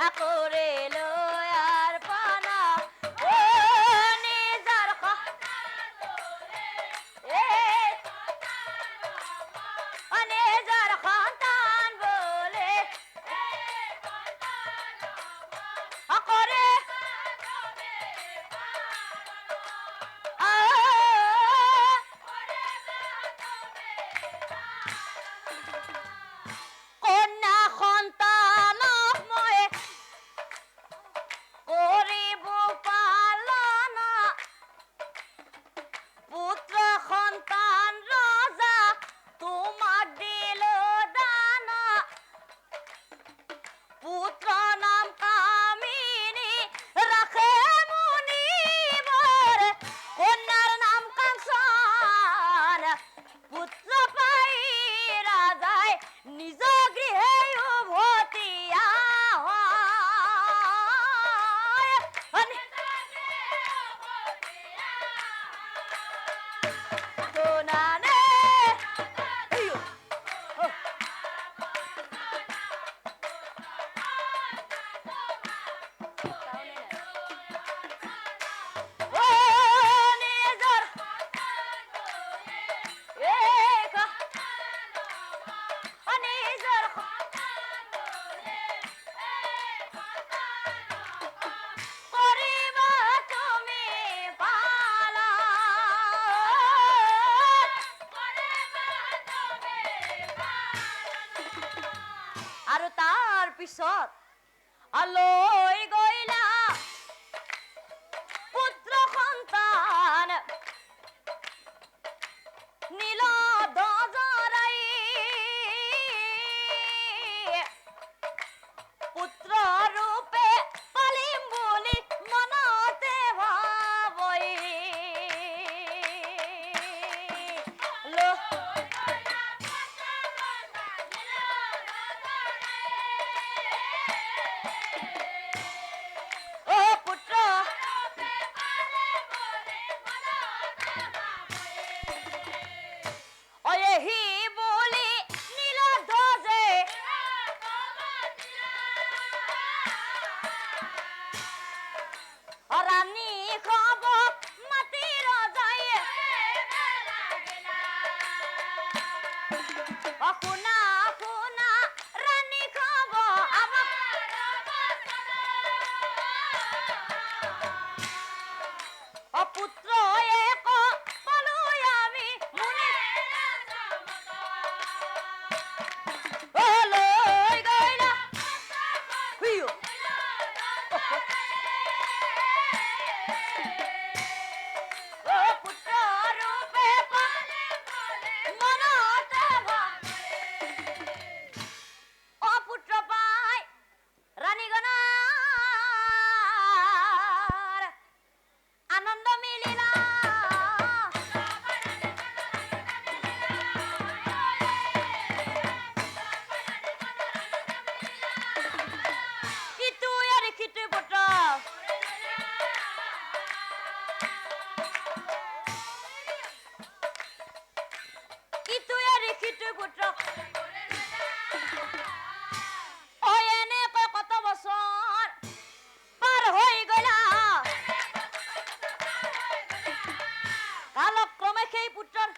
কৰে লয়াৰ পানা ও নিজাৰ এ নিজাৰ খানদান বলে কৰে কন্যা সন্তানময় কৰিব পালন পুত্ৰ সন্তান ৰজা তোমাক দিল দান পুত্ৰ নাম কামিনী ৰাখে মুনিবৰ কন্যাৰ নাম কাঞ্চন পুত্ৰ পাই ৰাজাই নিজ গৃহে উভতিয়া সোনানে ও নিজৰ নিজৰ কৰিবা তুমি আৰু তাৰ পিছত লৈ গইলা পুত্ৰ সন্তান নীল দজৰাই পুত্ৰ ৰূপে পালিম বুলি মনতে ভাবই ও পুত্ৰ এহি বুলি নীল ধ্বজে ৰাণী খব মাতি ৰজাই শুনা শুনা ৰাণী খব আমাক পুত্ৰ এক পালো আমি মুনি লৈ গইলা ও পুত্ৰ ৰূপে মনতে ও পুত্ৰ পাই ৰাণীগণৰ আনন্দ মিলিলা কিটো আৰু কিটো পুত্ৰ কিটো আৰু কিটো পুত্ৰ এনেকৈ কত বছৰ পাৰ হৈ গলা কালক্ৰমে সেই পুত্ৰৰ